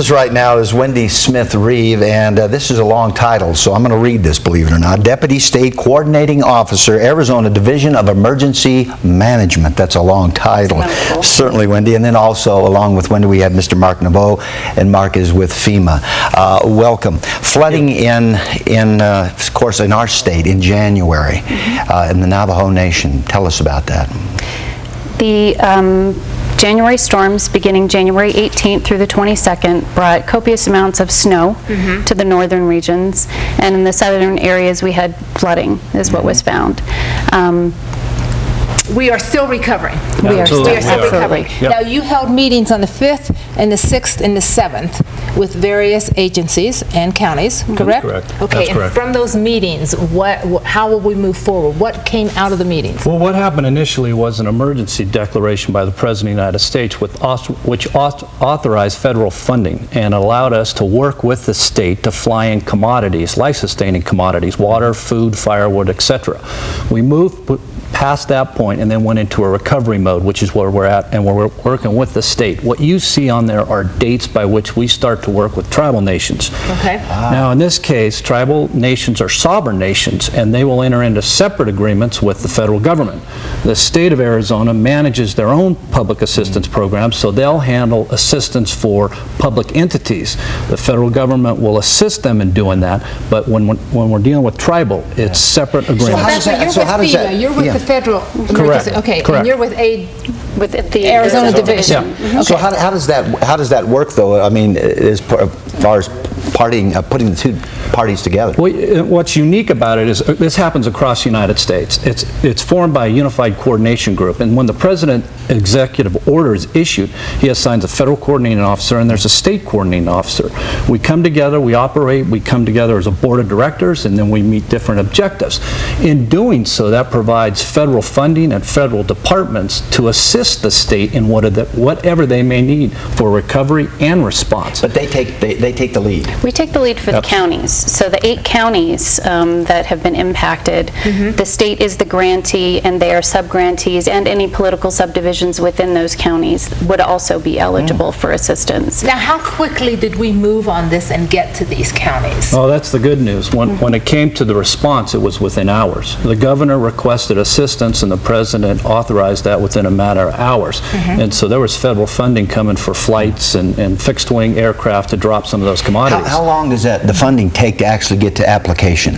us right now is Wendy Smith-Reeve, and this is a long title, so I'm going to read this, believe it or not. Deputy State Coordinating Officer, Arizona Division of Emergency Management. That's a long title. Certainly, Wendy. And then also, along with Wendy, we have Mr. Mark Navajo, and Mark is with FEMA. Welcome. Flooding of course, in our state in January, in the Navajo Nation. Tell us about that. The January storms beginning January 18th through the 22nd brought copious amounts of snow to the northern regions, and in the southern areas we had flooding is what was found. We are still recovering. We are still recovering. Yep. Now, you held meetings on the 5th and the 6th and the 7th with various agencies and counties, correct? Correct. Okay, That's and correct. from those meetings, how will we move forward? What came out of the meetings? Well, what happened initially was an emergency declaration by the President of the United States which authorized federal funding and allowed us to work with the state to fly in commodities, life-sustaining commodities, water, food, firewood, etc. We moved past that point and then went into a recovery mode, which is where we're at, and we're working with the state. What you see on there are dates by which we start to work with tribal nations. Okay. Now, in this case, tribal nations are sovereign nations, and they will enter into separate agreements with the federal government. The state of Arizona manages their own public assistance programs, so they'll handle assistance for public entities. The federal government will assist them in doing that, but when we're dealing with tribal, it's separate agreements. So how does that, you're with the federal. Correct. Okay, Correct. And you're with aid. With the Arizona Division. Yeah. So how does that work, though? I mean, as far as putting the two parties together. Well, what's unique about it is this happens across the United States. It's formed by a unified coordination group, and when the president executive order is issued, he assigns a federal coordinating officer and there's a state coordinating officer. We come together, we operate, we come together as a board of directors, and then we meet different objectives. In doing so, that provides federal funding and federal departments to assist the state in whatever they may need for recovery and response. But they take the lead. We take the lead for the counties. So the 8 counties that have been impacted, the state is the grantee, and they are sub-grantees, and any political subdivisions within those counties would also be eligible for assistance. Now, how quickly did we move on this and get to these counties? Oh, that's the good news. When it came to the response, it was within hours. The governor requested assistance, and the president authorized that within a matter of hours. And so there was federal funding coming for flights and fixed-wing aircraft to drop some of those commodities. How long does the funding take to actually get to application?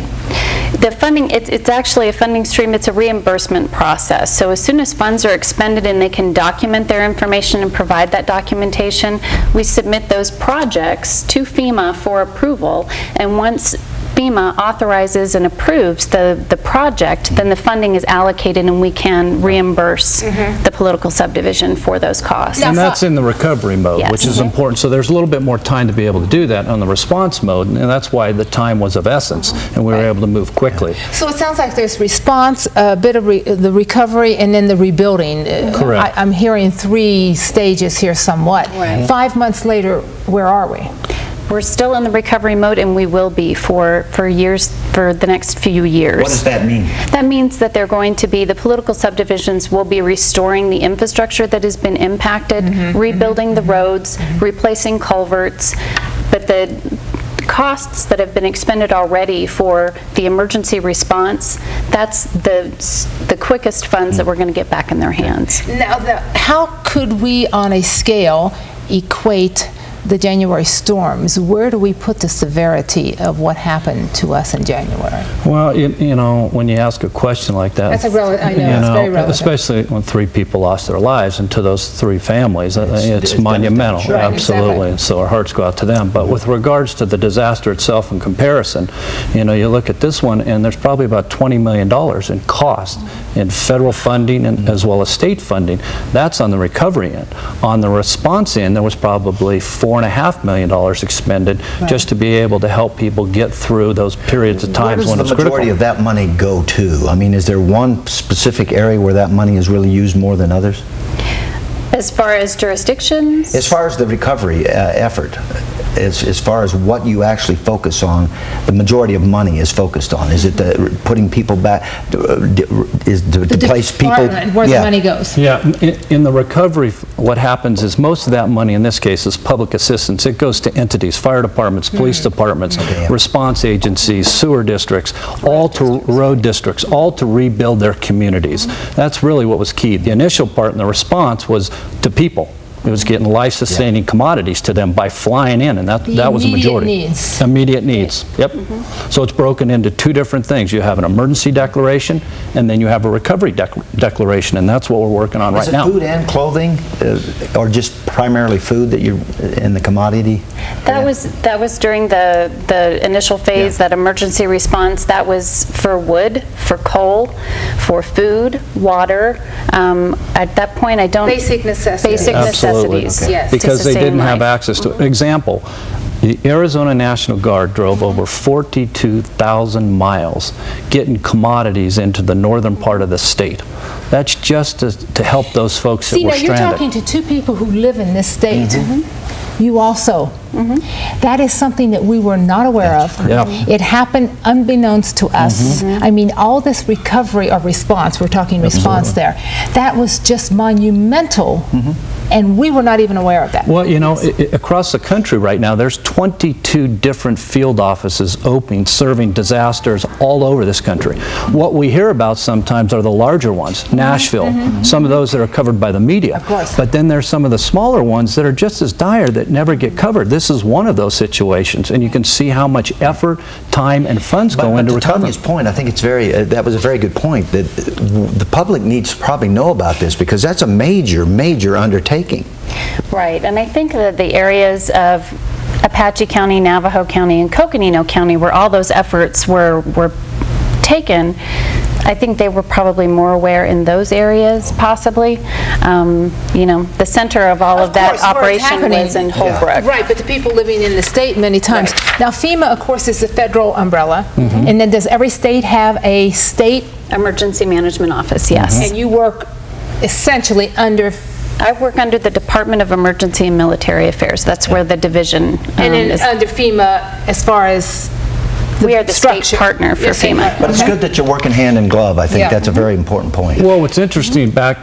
The funding, it's actually a funding stream. It's a reimbursement process. So as soon as funds are expended and they can document their information and provide that documentation, we submit those projects to FEMA for approval. And once FEMA authorizes and approves the project, then the funding is allocated and we can reimburse the political subdivision for those costs. And that's in the recovery mode, Yes. which is important. So there's a little bit more time to be able to do that on the response mode, and that's why the time was of essence, and we were able to move quickly. So it sounds like there's response, a bit of the recovery, and then the rebuilding. Correct. I'm hearing 3 stages here somewhat. Right. 5 months later, where are we? We're still in the recovery mode, and we will be for the next few years. What does that mean? That means that they're going to be, the political subdivisions will be restoring the infrastructure that has been impacted, rebuilding the roads, replacing culverts, but the costs that have been expended already for the emergency response, that's the quickest funds that we're going to get back in their hands. Now, how could we, on a scale, equate the January storms? Where do we put the severity of what happened to us in January? Well, you know, when you ask a question like that, That's I know, it's very relevant. especially when 3 people lost their lives, and to those 3 families, it's monumental, Right, absolutely. exactly. So our hearts go out to them. But with regards to the disaster itself in comparison, you know, you look at this one, and there's probably about $20 million in cost in federal funding and as well as state funding. That's on the recovery end. On the response end, there was probably $4.5 million expended just to be able to help people get through those periods of times when it's critical. Where does the majority of that money go to? I mean, is there one specific area where that money is really used more than others? As far as jurisdictions? As far as the recovery effort, as far as what you actually focus on, the majority of money is focused on? Is it putting people back, is to place people? Where the money goes. Yeah, in the recovery, what happens is most of that money, in this case, is public assistance. It goes to entities, fire departments, police departments, response agencies, sewer districts, all to road districts, all to rebuild their communities. That's really what was key. The initial part in the response was to people. It was getting life-sustaining commodities to them by flying in, and that was the majority. Immediate needs. Yep. So it's broken into two different things. You have an emergency declaration, and then you have a recovery declaration, and that's what we're working on right now. Is it food and clothing, or just primarily food that you're in the commodity? That was during the initial phase, that emergency response. That was for wood, for coal, for food, water. At that point, I don't... Basic necessities. Basic necessities. Yes. Because they didn't have life. access to it. Example, the Arizona National Guard drove over 42,000 miles getting commodities into the northern part of the state. That's just to help those folks that were stranded. See, now you're talking to two people who live in this state. You also. That is something that we were not aware of. Yeah. It happened unbeknownst to us. I mean, all this recovery or response, we're talking response there, that was just monumental, and we were not even aware of that. Well, you know, across the country right now, there's 22 different field offices open, serving disasters all over this country. What we hear about sometimes are the larger ones, Nashville, some of those that are covered by the media. Of course. But then there's some of the smaller ones that are just as dire that never get covered. This is one of those situations, and you can see how much effort, time, and funds go into to recovery. Tanya's point, I think it's that was a very good point, that the public needs to probably know about this, because that's a major, major undertaking. Right, and I think that the areas of Apache County, Navajo County, and Coconino County, where all those efforts were taken, I think they were probably more aware in those areas, possibly. You know, the center of all of that operation was in Holbrook. Right, but the people living in the state many times. Now, FEMA, of course, is the federal umbrella, and then does every state have a state Emergency Management Office, yes. and you work essentially under... I work under the Department of Emergency and Military Affairs. That's where the division and then is. under FEMA, as far as We are the state structure. partner for Yes, FEMA. But it's good that you're working hand in glove. I think Yeah. that's a very important point. Well, what's interesting, back,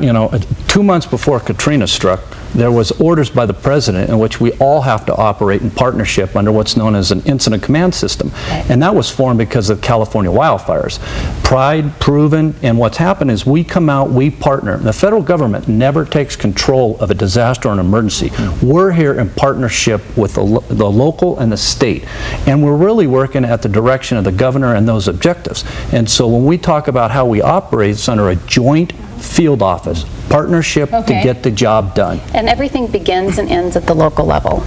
2 months before Katrina struck, there was orders by the president in which we all have to operate in partnership under what's known as an incident command system. And that was formed because of California wildfires. Pride, proven, and what's happened is we come out, we partner. The federal government never takes control of a disaster or an emergency. We're here in partnership with the local and the state. And we're really working at the direction of the governor and those objectives. And so when we talk about how we operate, it's under a joint field office, partnership to get the job done. And everything begins and ends at the local level.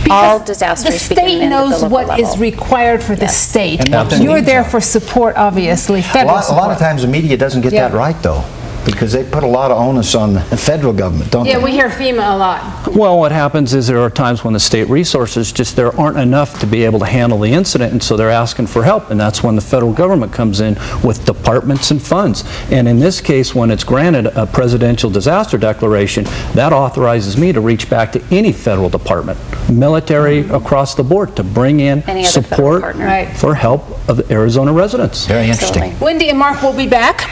All disasters begin and end at the local level. The state knows what is required for the state. And what the You're needs there are. for support, obviously, A federal lot support. of times the media doesn't get that right, though, because they put a lot of onus on the federal government, don't Yeah, they? we hear FEMA a lot. Well, what happens is there are times when the state resources there aren't enough to be able to handle the incident, and so they're asking for help, and that's when the federal government comes in with departments and funds. And in this case, when it's granted a presidential disaster declaration, that authorizes me to reach back to any federal department, military across the board, to bring in Any other federal support partner. Right. for help of Arizona residents. Very interesting. Absolutely. Wendy and Mark will be back.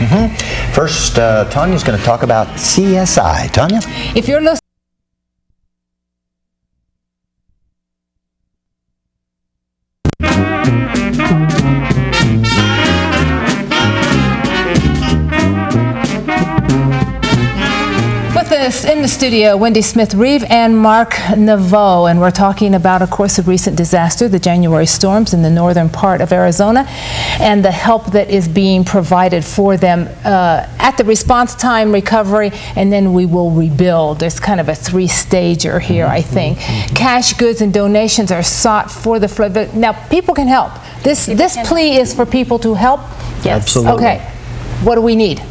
First, Tanya's going to talk about CSI. Tanya? If you're listening, with us in the studio, Wendy Smith-Reeve and Mark Navajo, and we're talking about, of course, the recent disaster, the January storms in the northern part of Arizona, and the help that is being provided for them at the response time, recovery, and then we will rebuild. There's kind of a three-stager here, I think. Cash, goods, and donations are sought for the flood. But now, people can help. This plea is for people to help? Yes. Absolutely. Okay. What do we need?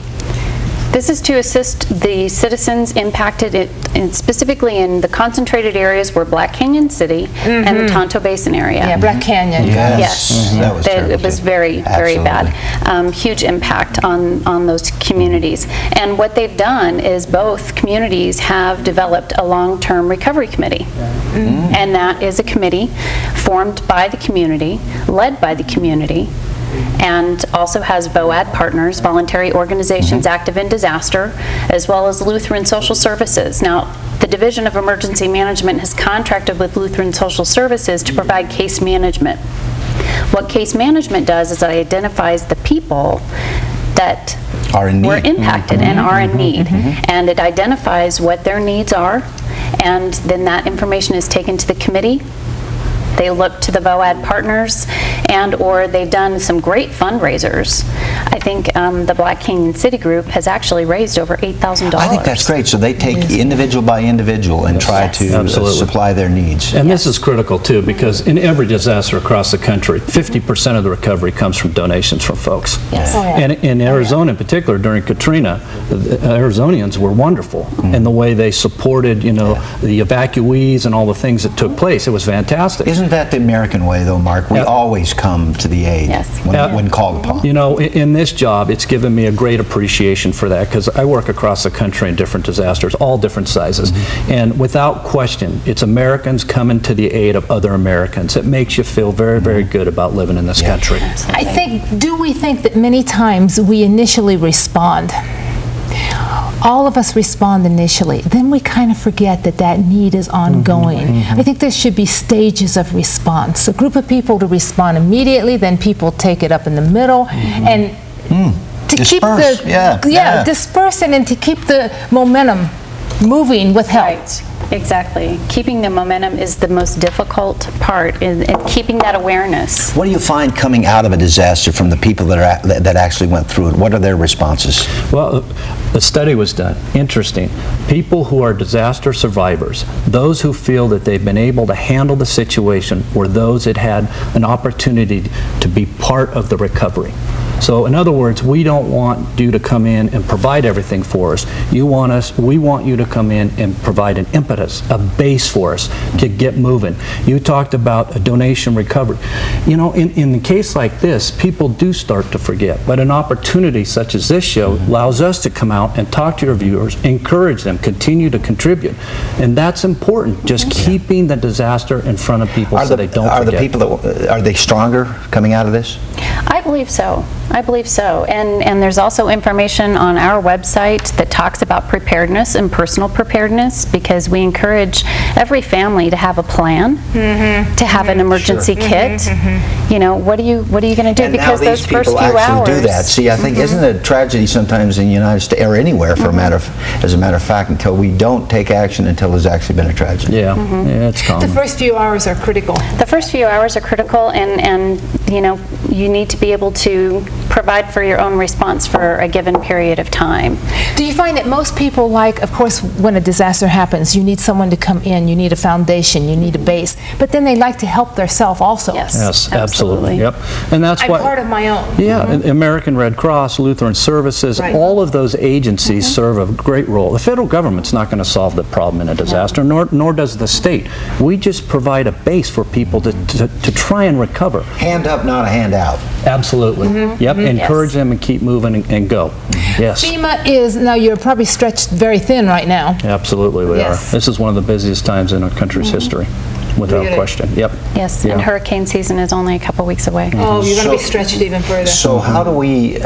This is to assist the citizens impacted, specifically in the concentrated areas where Black Canyon City and the Tonto Basin area. Yeah, Black Canyon. Yes. That was terrible, It was too. very, very bad. Huge impact on those communities. And what they've done is both communities have developed a long-term recovery committee. And that is a committee formed by the community, led by the community, and also has VOAD partners, voluntary organizations active in disaster, as well as Lutheran Social Services. Now, the Division of Emergency Management has contracted with Lutheran Social Services to provide case management. What case management does is it identifies the people that were impacted and are in need, and it identifies what their needs are, and then that information is taken to the committee. They look to the VOAD partners, or they've done some great fundraisers. I think the Black Canyon City Group has actually raised over $8,000. I think that's great. So they take individual by individual and try to supply their needs. And this is critical too, because in every disaster across the country, 50% of the recovery comes from donations from folks. Yes. And in Arizona in particular, during Katrina, the Arizonians were wonderful in the way they supported, the evacuees and all the things that took place. It was fantastic. Isn't that the American way, though, Mark? We always come to the aid when called upon. In this job, it's given me a great appreciation for that, because I work across the country in different disasters, all different sizes. And without question, it's Americans coming to the aid of other Americans. It makes you feel very, very good about living in this country. Do we think that many times we initially respond? All of us respond initially, then we kind of forget that need is ongoing. I think there should be stages of response. A group of people to respond immediately, then people take it up in the middle, and to disperse. Keep the disperse it, and to keep the momentum moving with help. Right. Exactly. Keeping the momentum is the most difficult part, in keeping that awareness. What do you find coming out of a disaster from the people that actually went through it? What are their responses? Well, a study was done. Interesting. People who are disaster survivors, those who feel that they've been able to handle the situation, were those that had an opportunity to be part of the recovery. So in other words, we don't want you to come in and provide everything for us. We want you to come in and provide an impetus, a base for us to get moving. You talked about a donation recovery. In a case like this, people do start to forget, but an opportunity such as this show allows us to come out and talk to your viewers, encourage them, continue to contribute. And that's important, just keeping the disaster in front of people so they don't forget. Are they stronger coming out of this? I believe so. I believe so. And there's also information on our website that talks about preparedness and personal preparedness, because we encourage every family to have a plan, to have an emergency kit. What are you going to do? And because now these those first people few actually hours do that. See, I think isn't it a tragedy sometimes in the United States or anywhere, as a matter of fact, until we don't take action until there's actually been a tragedy. Yeah, it's common. The first few hours are critical. The first few hours are critical, and you need to be able to provide for your own response for a given period of time. Do you find that most people like, of course, when a disaster happens, you need someone to come in, you need a foundation, you need a base, but then they like to help themselves also? Yes, absolutely. Yep. And that's I'm why part of my own. Yeah, American Red Cross, Lutheran Services, all of those agencies serve a great role. The federal government's not going to solve the problem in a disaster, nor does the state. We just provide a base for people to try and recover. Hand up, not a hand out. Absolutely. Yep. Encourage them and keep moving and go. Yes. FEMA is, now you're probably stretched very thin right now. Absolutely we are. This is one of the busiest times in our country's history, without question. Yep. Yes, and hurricane season is only a couple weeks away. Oh, you're going to be stretched even further. So how do we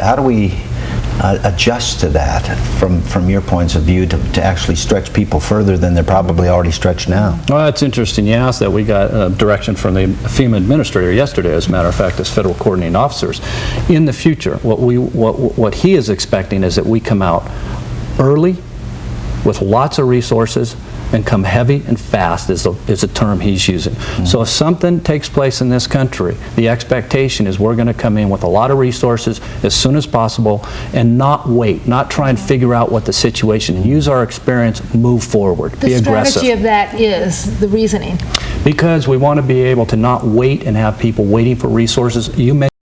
adjust to that from your points of view to actually stretch people further than they're probably already stretched now? Well, it's interesting you asked that. We got direction from the FEMA administrator yesterday, as a matter of fact, as federal coordinating officers. In the future, what he is expecting is that we come out early with lots of resources and come heavy and fast is a term he's using. So if something takes place in this country, the expectation is we're going to come in with a lot of resources as soon as possible and not wait, not try and figure out what the situation, use our experience, move forward, be aggressive. The strategy of that is the reasoning. Because we want to be able to not wait and have people waiting for resources. You